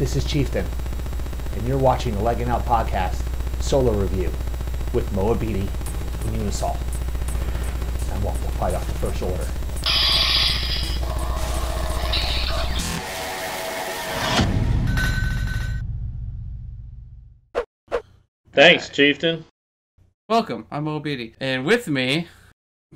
This is Chieftain, and you're watching the Laggin podcast solo review with Moabete and Unisol. And we'll fight off the First Order. Thanks, Chieftain. Welcome, I'm Moabete. And with me,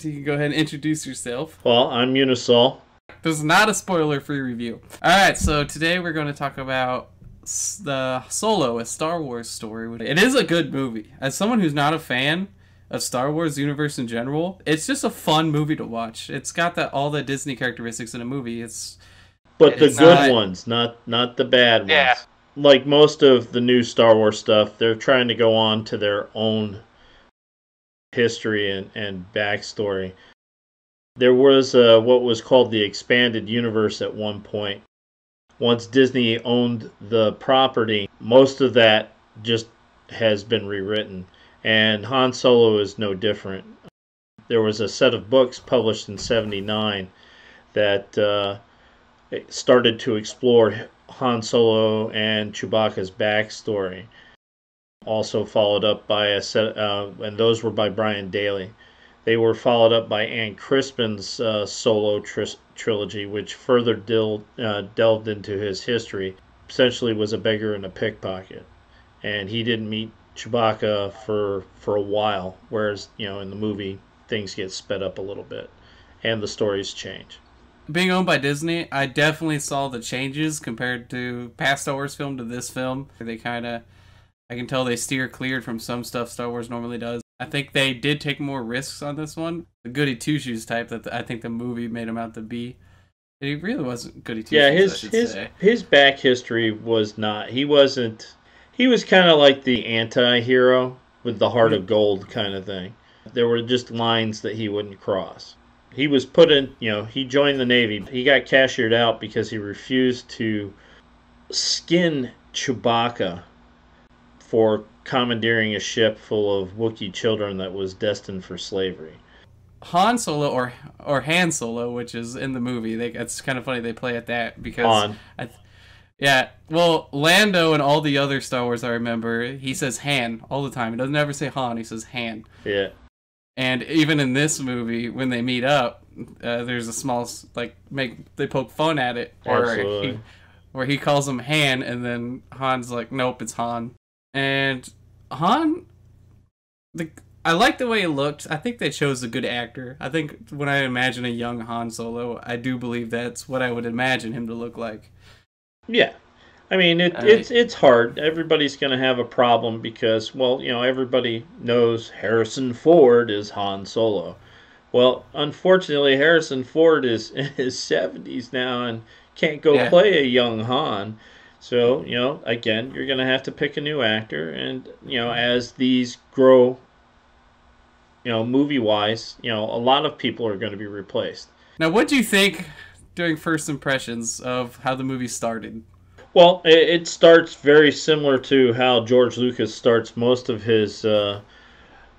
you can go ahead and introduce yourself. Well, I'm Unisol. This is not a spoiler-free review. Alright, so today we're going to talk about the Solo, a Star Wars story. It is a good movie. As someone who's not a fan of Star Wars universe in general, it's just a fun movie to watch. It's got all the Disney characteristics in a movie. But the good ones, not the bad ones. Yeah. Like most of the new Star Wars stuff, they're trying to go on to their own history and backstory. There was what was called the expanded universe at one point. Once Disney owned the property, most of that just has been rewritten. And Han Solo is no different. There was a set of books published in '79 that started to explore Han Solo and Chewbacca's backstory. Also followed up by a set, and those were by Brian Daley. They were followed up by Ann Crispin's Solo trilogy, which further delved into his history. Essentially was a beggar and a pickpocket. And he didn't meet Chewbacca for a while, whereas, in the movie, things get sped up a little bit. And the stories change. Being owned by Disney, I definitely saw the changes compared to past Star Wars film to this film. I can tell they steer cleared from some stuff Star Wars normally does. I think they did take more risks on this one. The goody two-shoes type that I think the movie made him out to be. He really wasn't goody two-shoes, Yeah, his back history was not. He wasn't. He was kind of like the anti-hero with the heart of gold kind of thing. There were just lines that he wouldn't cross. He was put in, he joined the Navy. He got cashiered out because he refused to skin Chewbacca for commandeering a ship full of Wookiee children that was destined for slavery. Han Solo, or Han Solo, which is in the movie, it's kind of funny they play at that because... Han. Well, Lando and all the other Star Wars I remember, he says Han all the time. He doesn't ever say Han, he says Han. Yeah. And even in this movie, when they meet up, there's a small, they poke fun at it. Where he calls him Han, and then Han's like, nope, it's Han. And Han, I like the way he looked. I think they chose a good actor. I think when I imagine a young Han Solo, I do believe that's what I would imagine him to look like. Yeah. I mean, it's hard. Everybody's going to have a problem because, everybody knows Harrison Ford is Han Solo. Well, unfortunately, Harrison Ford is in his 70s now and can't go play a young Han. So, again, you're going to have to pick a new actor. And, as these grow, movie-wise, a lot of people are going to be replaced. Now, what do you think during first impressions of how the movie started? Well, it starts very similar to how George Lucas starts most of his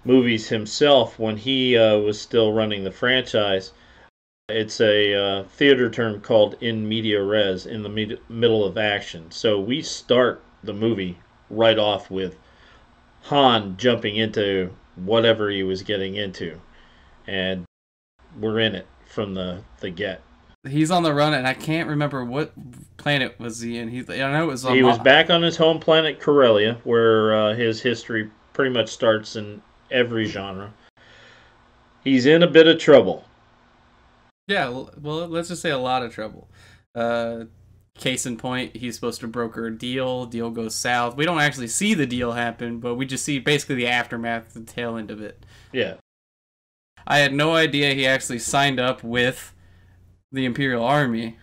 movies himself when he was still running the franchise. It's a theater term called in media res, in the middle of action. So we start the movie right off with Han jumping into whatever he was getting into. And we're in it from the get. He's on the run, and I can't remember what planet was he in. I know it was. He was back on his home planet, Corellia, where his history pretty much starts in every genre. He's in a bit of trouble. Yeah, well, let's just say a lot of trouble. Case in point, he's supposed to broker a deal. Deal goes south. We don't actually see the deal happen, but we just see basically the aftermath, the tail end of it. Yeah. I had no idea he actually signed up with the Imperial Army,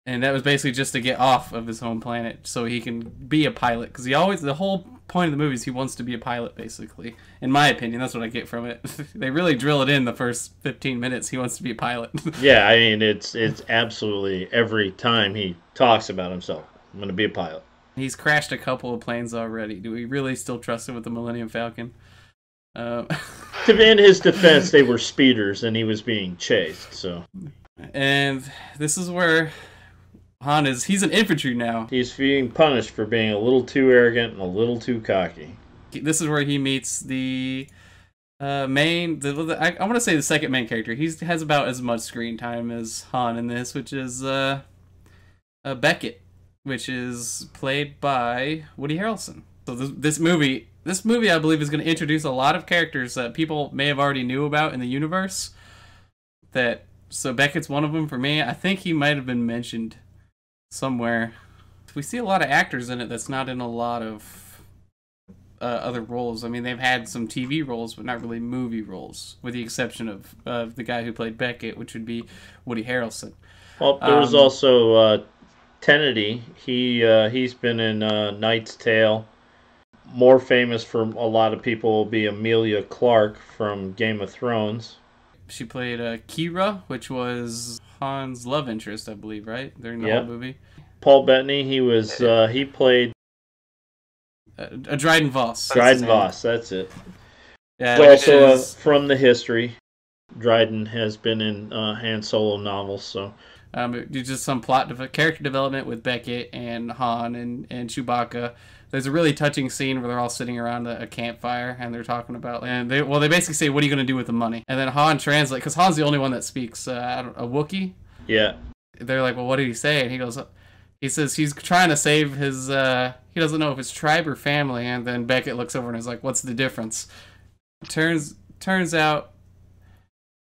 and that was basically just to get off of his home planet so he can be a pilot, because the whole point of the movie is he wants to be a pilot, basically. In my opinion, that's what I get from it. They really drill it in the first 15 minutes. He wants to be a pilot. Yeah, I mean, it's absolutely every time he talks about himself, I'm going to be a pilot. He's crashed a couple of planes already. Do we really still trust him with the Millennium Falcon? In his defense, they were speeders and he was being chased, so... And this is where He's an infantry now. He's being punished for being a little too arrogant and a little too cocky. This is where he meets the I want to say the second main character. He has about as much screen time as Han in this, which is Beckett, which is played by Woody Harrelson. So this movie, I believe, is going to introduce a lot of characters that people may have already knew about in the universe. So Beckett's one of them for me. I think he might have been mentioned somewhere. We see a lot of actors in it that's not in a lot of other roles. I mean, they've had some TV roles, but not really movie roles, with the exception of the guy who played Beckett, which would be Woody Harrelson. Well, there was also Tennedy. He's been in Knight's Tale. More famous for a lot of people will be Emilia Clarke from Game of Thrones. She played Kira, which was Han's love interest, I believe, right? During the whole movie. Paul Bettany, he played Dryden Voss. Dryden Voss, that's it. Yeah, Also from the history, Dryden has been in Han Solo novels, so. Just some character development with Beckett and Han and Chewbacca. There's a really touching scene where they're all sitting around a campfire and they're talking about, and they basically say, "What are you going to do with the money?" And then Han translates, because Han's the only one that speaks a Wookiee. Yeah. They're like, "Well, what did he say?" And he says he's trying to save his. He doesn't know if it's tribe or family. And then Beckett looks over and is like, "What's the difference?" Turns out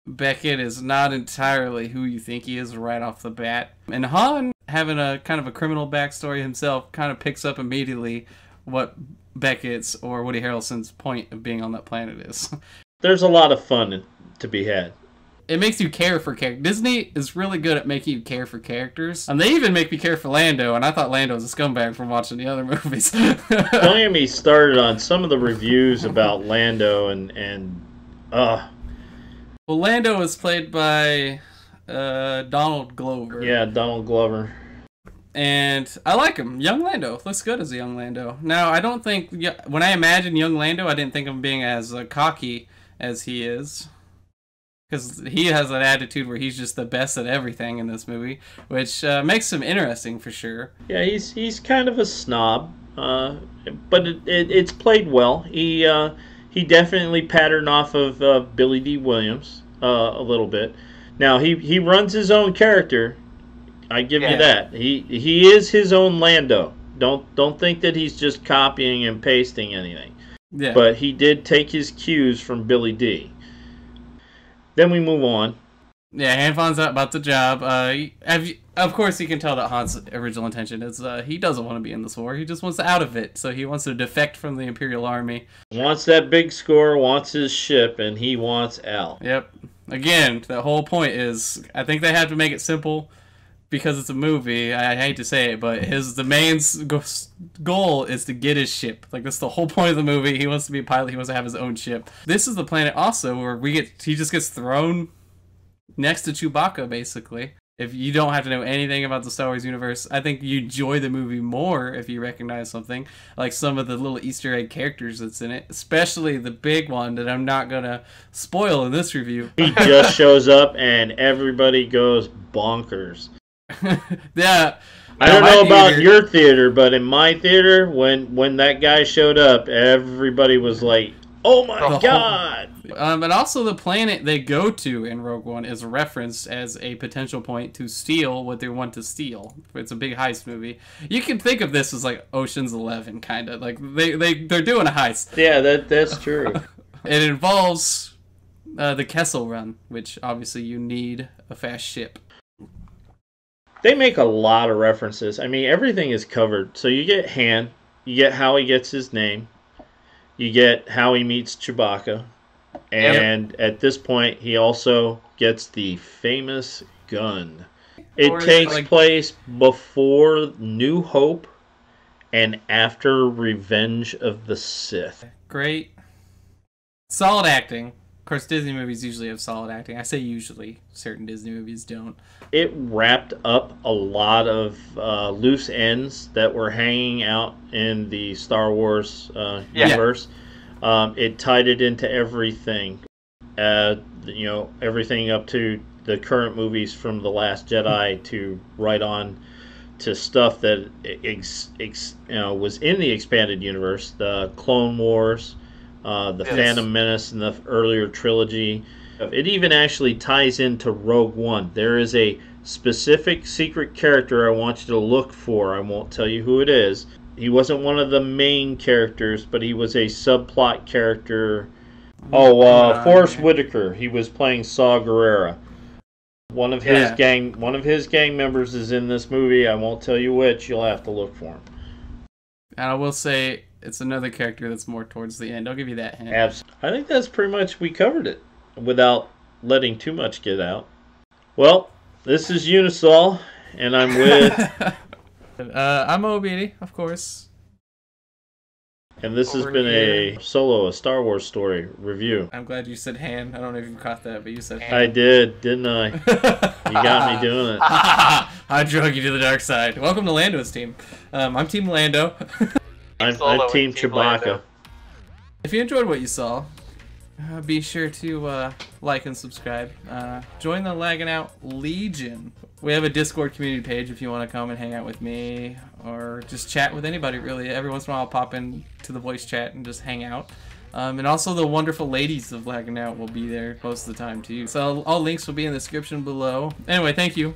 Beckett is not entirely who you think he is right off the bat. And Han, having a kind of a criminal backstory himself, kind of picks up immediately what Beckett's or Woody Harrelson's point of being on that planet is. There's a lot of fun to be had. It makes you care for characters. Disney is really good at making you care for characters. And they even make me care for Lando, and I thought Lando was a scumbag from watching the other movies. Don't get me started on some of the reviews about Lando and Well, Lando is played by Donald Glover. Yeah, Donald Glover. And I like him. Young Lando. Looks good as a young Lando. Now, I don't think... When I imagine young Lando, I didn't think of him being as cocky as he is. Because he has an attitude where he's just the best at everything in this movie, which makes him interesting for sure. Yeah, he's kind of a snob, but it's played well. He definitely patterned off of Billy D. Williams a little bit. Now he runs his own character. I give you that. He is his own Lando. Don't think that he's just copying and pasting anything. Yeah. But he did take his cues from Billy D. Then we move on. Yeah, Han finds out about the job. Of course, you can tell that Han's original intention is he doesn't want to be in this war. He just wants out of it. So he wants to defect from the Imperial Army. Wants that big score, wants his ship, and he wants out. Yep. Again, the whole point is, I think they have to make it simple because it's a movie. I hate to say it, but the main goal is to get his ship. Like, that's the whole point of the movie. He wants to be a pilot. He wants to have his own ship. This is the planet also where he just gets thrown next to Chewbacca, basically. If you don't have to know anything about the Star Wars universe, I think you enjoy the movie more if you recognize something, like some of the little Easter egg characters that's in it, especially the big one that I'm not going to spoil in this review. He just shows up and everybody goes bonkers. Yeah. I don't know about your theater, but in my theater, when that guy showed up, everybody was like, "Oh my God!" But also the planet they go to in Rogue One is referenced as a potential point to steal what they want to steal. It's a big heist movie. You can think of this as like Ocean's 11, kind of. Like, they're doing a heist. Yeah, that's true. It involves the Kessel Run, which obviously you need a fast ship. They make a lot of references. I mean, everything is covered. So you get Han, you get how he gets his name, you get how he meets Chewbacca, and at this point, he also gets the famous gun. It takes place before New Hope and after Revenge of the Sith. Great. Solid acting. Of course, Disney movies usually have solid acting. I say usually. Certain Disney movies don't. It wrapped up a lot of loose ends that were hanging out in the Star Wars universe. It tied it into everything. Everything up to the current movies from The Last Jedi to right on to stuff that was in the expanded universe, the Clone Wars, the Phantom Menace, and the earlier trilogy. It even actually ties into Rogue One. There is a specific secret character I want you to look for. I won't tell you who it is. He wasn't one of the main characters, but he was a subplot character. Forrest Whitaker. He was playing Saw Gerrera. One of his gang members is in this movie. I won't tell you which. You'll have to look for him. And I will say it's another character that's more towards the end. I'll give you that hint. Absolutely. I think that's pretty much, we covered it without letting too much get out. Well, this is Unisol, and I'm with... I'm Moabete, of course. And this has been a Star Wars story review. I'm glad you said Han. I don't know if you caught that, but you said Han. I did, didn't I? You got me doing it. I drug you to the dark side. Welcome to Lando's team. I'm Team Lando. I'm Team Chewbacca. Lando. If you enjoyed what you saw, be sure to like and subscribe. Join the Laggin Out Legion. We have a Discord community page if you want to come and hang out with me or just chat with anybody, really. Every once in a while I'll pop in to the voice chat and just hang out. And also the wonderful ladies of Laggin Out will be there most of the time too. So all links will be in the description below. Anyway, thank you.